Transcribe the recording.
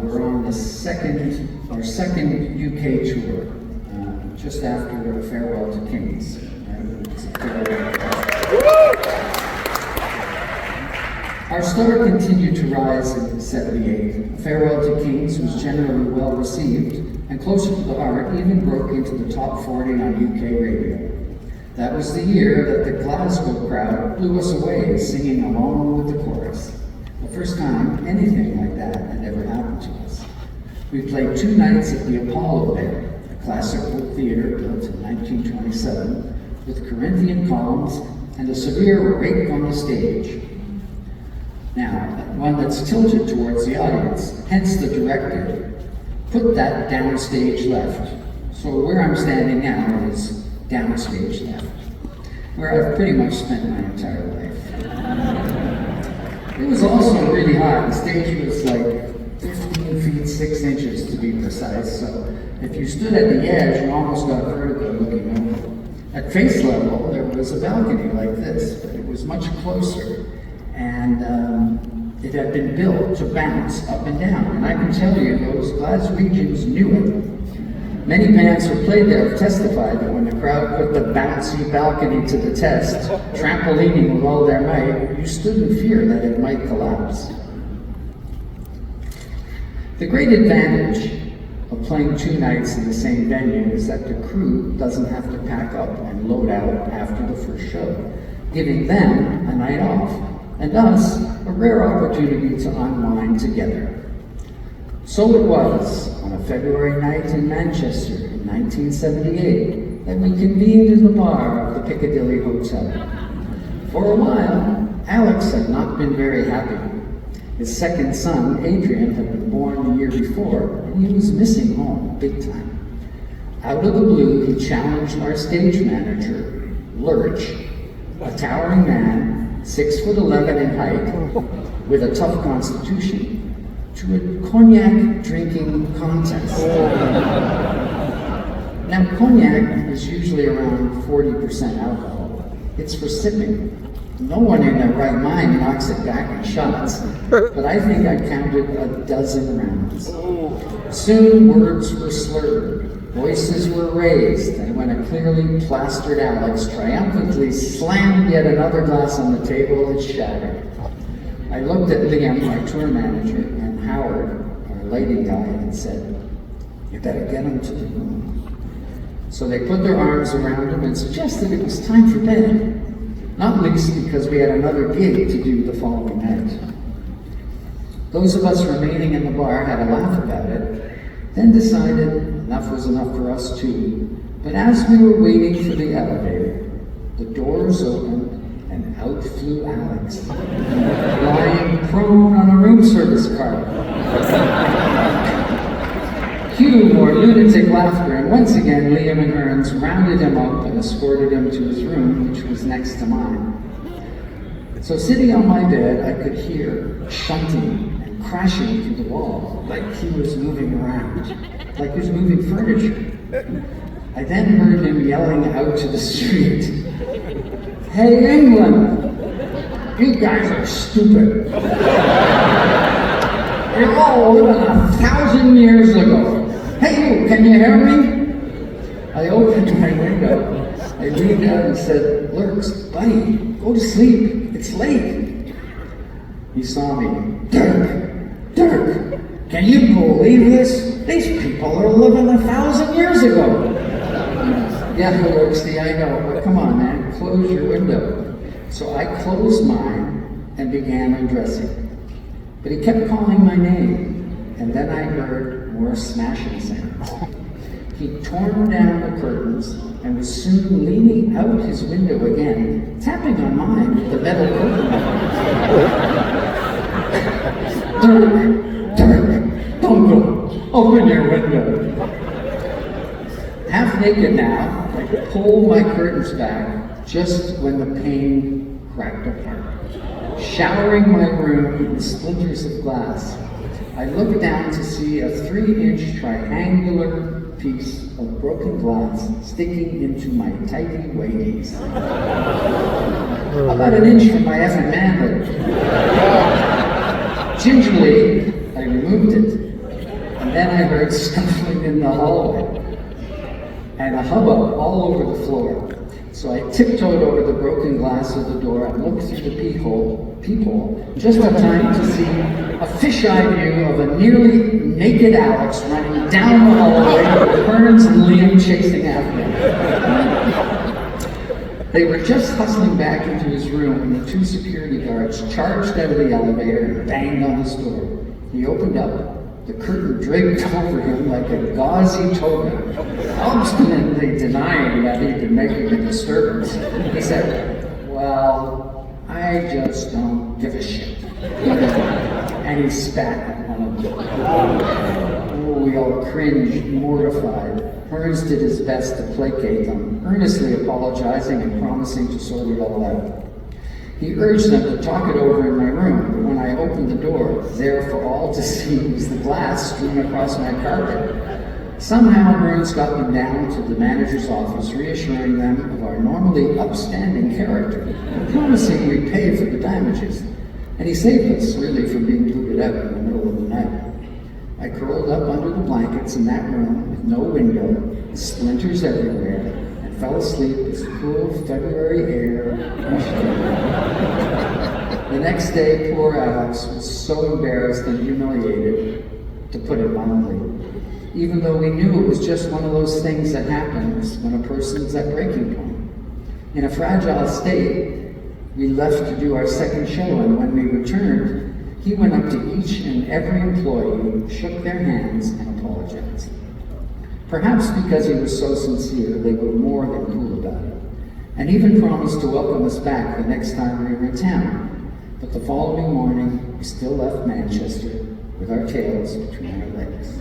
We're on our second UK tour, just after a Farewell to Kings. Our star continued to rise in '78. Farewell to Kings was generally well received, and Closer to the Heart even broke into the top 40 on UK radio. That was the year that the Glasgow crowd blew us away singing along with the chorus. The first time anything like that had ever happened to us. We played 2 nights at the Apollo there, a classic folk theater built in 1927 with Corinthian columns and a severe rake on the stage. Now, one that's tilted towards the audience, hence the director put that downstage left. So where I'm standing now is downstage left, where I've pretty much spent my entire life. It was also really hot. The stage was like 15 feet 6 inches to be precise, so if you stood at the edge, you almost got vertigo looking over. At face level, there was a balcony like this, but it was much closer, and it had been built to bounce up and down. And I can tell you, those Glaswegians knew it. Many bands who played there have testified that when the crowd put the bouncy balcony to the test, trampolining with all their might, you stood in fear that it might collapse. The great advantage of playing 2 nights in the same venue is that the crew doesn't have to pack up and load out after the first show, giving them a night off, and us a rare opportunity to unwind together. So it was on a February night in Manchester in 1978 that we convened in the bar of the Piccadilly Hotel. For a while, Alex had not been very happy. His second son, Adrian, had been born the year before, and he was missing home big time. Out of the blue, he challenged our stage manager, Lurch, a towering man, 6'11" in height, with a tough constitution, to a cognac drinking contest. Now, cognac is usually around 40% alcohol. It's for sipping. No one in their right mind knocks it back in shots, but I think I counted a dozen rounds. Soon words were slurred, voices were raised, and when a clearly plastered Alex triumphantly slammed yet another glass on the table, it shattered. I looked at Liam, our tour manager, and Howard, our lighting guy, and said, "You better get him to the room." So they put their arms around him and suggested it was time for bed, not least because we had another gig to do the following night. Those of us remaining in the bar had a laugh about it, then decided enough was enough for us too. But as we were waiting for the elevator, the doors opened and out flew Alex, lying prone on a room service cart. Cue more lunatic laughter, and once again Liam and Ernst rounded him up and escorted him to his room, which was next to mine. So sitting on my bed, I could hear shunting and crashing through the wall, like he was moving around, like he was moving furniture. I then heard him yelling out to the street, "Hey England, you guys are stupid. You're all living 1,000 years ago. Hey you, can you hear me?" I opened my window, I leaned out and said, "Lurks, buddy, go to sleep, it's late." He saw me. Dirk, can you believe this? These people are living 1,000 years ago." "Yeah, Lurksy, I know, but come on, man, close your window." So I closed mine and began undressing. But he kept calling my name, and then I heard more smashing sounds. He'd torn down the curtains and was soon leaning out his window again, tapping on mine with the metal curtain. Dirk, don't go. Open your window. Half naked now, I pulled my curtains back just when the pane cracked apart, showering my room with splinters of glass. I looked down to see a 3-inch triangular piece of broken glass sticking into my tighty whities. About an inch from my effing manhood. Gingerly, I removed it. And then I heard scuffling in the hallway and a hubbub all over the floor. So I tiptoed over the broken glass of the door and looked through the peephole, just in time to see a fisheye view of a nearly naked Alex running down the hallway with Hearns and Liam chasing after him. They were just hustling back into his room when the two security guards charged out of the elevator and banged on his door. He opened up. The curtain draped over him like a gauzy toga, obstinately denying that he'd been making a disturbance. He said, "Well, I just don't give a shit." And he spat at one of them. Oh, we all cringed, mortified. Hearns did his best to placate them, earnestly apologizing and promising to sort it all out. He urged them to talk it over in my room, but when I opened the door, there for all to see was the glass strewn across my carpet. Somehow Hearns got them down to the manager's office, reassuring them of our normally upstanding character, and promising we'd pay for the damages. And he saved us, really, from being booted out in the middle of the night. I curled up under the blankets in that room with no window, splinters everywhere, and fell asleep as cool February air pushed in. The next day, poor Alex was so embarrassed and humiliated, to put it mildly, even though we knew it was just one of those things that happens when a person's at breaking point. In a fragile state, we left to do our second show, and when we returned, he went up to each and every employee, shook their hands, and apologized. Perhaps because he was so sincere, they were more than cool about it, and even promised to welcome us back the next time we were in town. But the following morning, we still left Manchester with our tails between our legs.